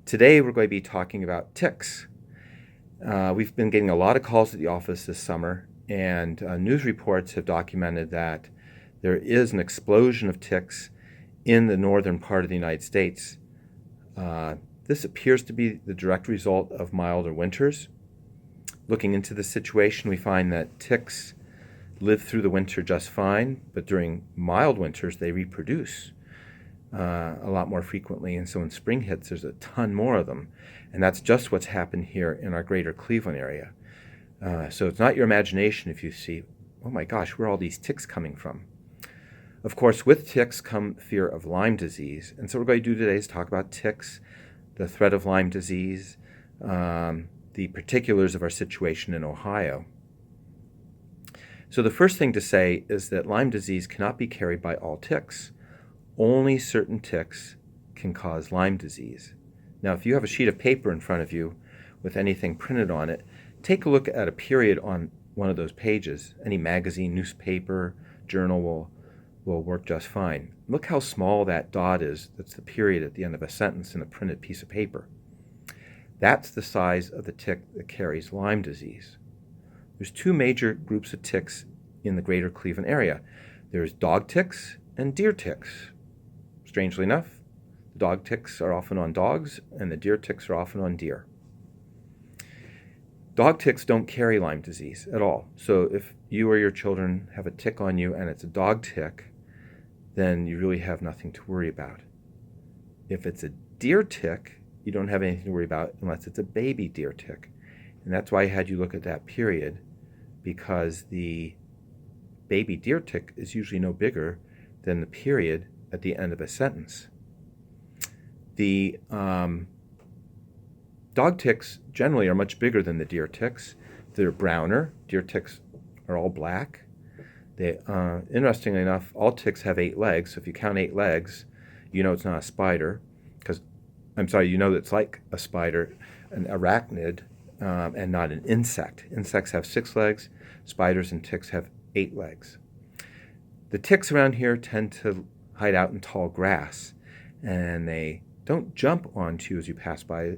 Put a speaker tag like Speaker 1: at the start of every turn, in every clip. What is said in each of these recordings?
Speaker 1: Today we're going to be talking about ticks. We've been getting a lot of calls at the office this summer, and news reports have documented that there is an explosion of ticks in the northern part of the United States. This appears to be the direct result of milder winters. Looking into the situation, we find that ticks live through the winter just fine, but during mild winters they reproduce a lot more frequently, and so when spring hits there's a ton more of them, and that's just what's happened here in our greater Cleveland area. So it's not your imagination if you see, oh my gosh, where are all these ticks coming from? Of course, with ticks come fear of Lyme disease, and so what we're going to do today is talk about ticks, the threat of Lyme disease, the particulars of our situation in Ohio. So the first thing to say is that Lyme disease cannot be carried by all ticks. Only certain ticks can cause Lyme disease. Now, if you have a sheet of paper in front of you with anything printed on it, take a look at a period on one of those pages. Any magazine, newspaper, journal will work just fine. Look how small that dot is. That's the period at the end of a sentence in a printed piece of paper. That's the size of the tick that carries Lyme disease. There's two major groups of ticks in the greater Cleveland area. There's dog ticks and deer ticks. Strangely enough, the dog ticks are often on dogs and the deer ticks are often on deer. Dog ticks don't carry Lyme disease at all. So if you or your children have a tick on you and it's a dog tick, then you really have nothing to worry about. If it's a deer tick, you don't have anything to worry about unless it's a baby deer tick. And that's why I had you look at that period, because the baby deer tick is usually no bigger than the period at the end of a sentence. The dog ticks generally are much bigger than the deer ticks. They're browner. Deer ticks are all black. Interestingly enough, all ticks have 8 legs. So if you count 8 legs, you know it's not a spider. You know it's like a spider, an arachnid, and not an insect. Insects have 6 legs. Spiders and ticks have 8 legs. The ticks around here tend to hide out in tall grass, and they don't jump onto you as you pass by.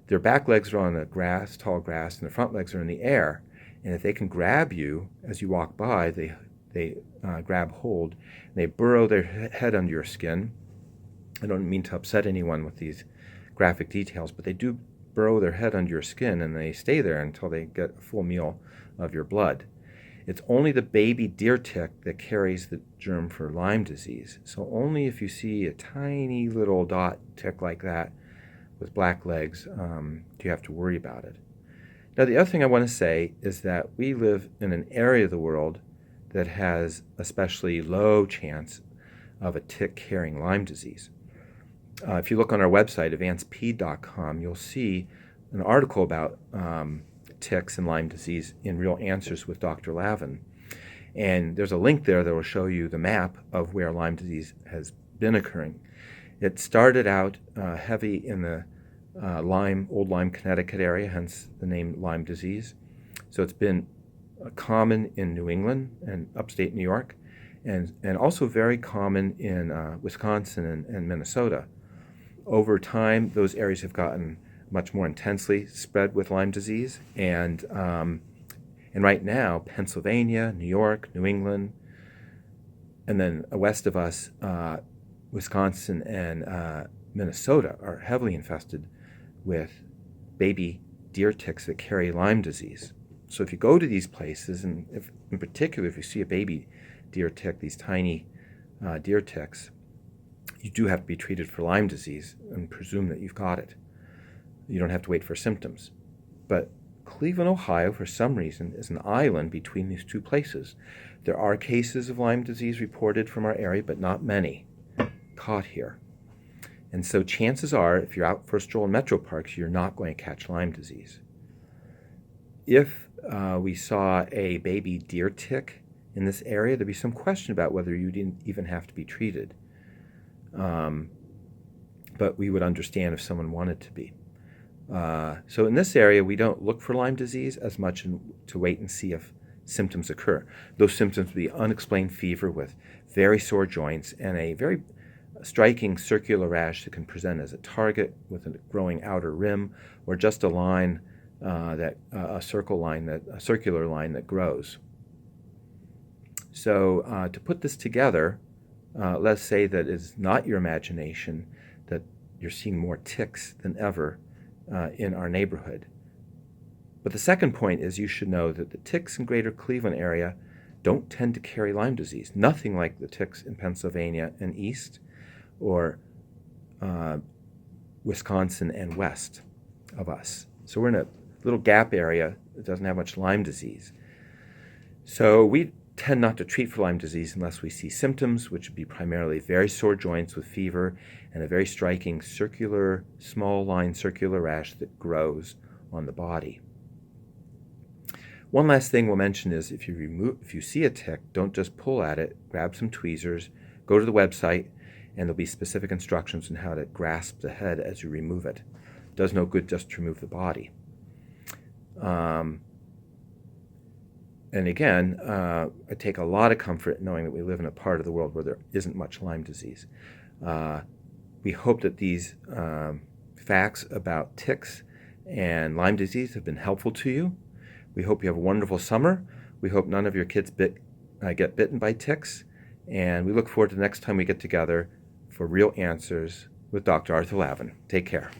Speaker 1: Their back legs are on the grass, tall grass, and their front legs are in the air. And if they can grab you as you walk by, they grab hold, and they burrow their head under your skin. I don't mean to upset anyone with these graphic details, but they do burrow their head under your skin, and they stay there until they get a full meal of your blood. It's only the baby deer tick that carries the germ for Lyme disease. So only if you see a tiny little dot tick like that with black legs do you have to worry about it. Now, the other thing I want to say is that we live in an area of the world that has especially low chance of a tick carrying Lyme disease. If you look on our website, advanceped.com, you'll see an article about ticks and Lyme disease in Real Answers with Dr. Lavin. And there's a link there that will show you the map of where Lyme disease has been occurring. It started out heavy in the Old Lyme, Connecticut area, hence the name Lyme disease. So it's been common in New England and upstate New York, and also very common in Wisconsin and Minnesota. Over time, those areas have gotten much more intensely spread with Lyme disease, and right now, Pennsylvania, New York, New England, and then west of us, Wisconsin and Minnesota are heavily infested with baby deer ticks that carry Lyme disease. So if you go to these places, and in particular if you see a baby deer tick, these tiny deer ticks, you do have to be treated for Lyme disease and presume that you've got it. You don't have to wait for symptoms. But Cleveland, Ohio, for some reason, is an island between these two places. There are cases of Lyme disease reported from our area, but not many caught here. And so chances are, if you're out for a stroll in metro parks, you're not going to catch Lyme disease. If we saw a baby deer tick in this area, there'd be some question about whether you didn't even have to be treated. But we would understand if someone wanted to be. So in this area, we don't look for Lyme disease as much to wait and see if symptoms occur. Those symptoms would be unexplained fever with very sore joints and a very a striking circular rash that can present as a target with a growing outer rim, or just a line a circular line that grows. So to put this together, let's say that it's not your imagination, that you're seeing more ticks than ever in our neighborhood. But the second point is you should know that the ticks in greater Cleveland area don't tend to carry Lyme disease, nothing like the ticks in Pennsylvania and east, or Wisconsin and west of us. So we're in a little gap area that doesn't have much Lyme disease. So we tend not to treat for Lyme disease unless we see symptoms, which would be primarily very sore joints with fever and a very striking circular, small line circular rash that grows on the body. One last thing we'll mention is if you see a tick, don't just pull at it, grab some tweezers, go to the website, and there'll be specific instructions on how to grasp the head as you remove it. It does no good just to remove the body. And again, I take a lot of comfort knowing that we live in a part of the world where there isn't much Lyme disease. We hope that these facts about ticks and Lyme disease have been helpful to you. We hope you have a wonderful summer. We hope none of your kids get bitten by ticks. And we look forward to the next time we get together for Real Answers with Dr. Arthur Lavin. Take care.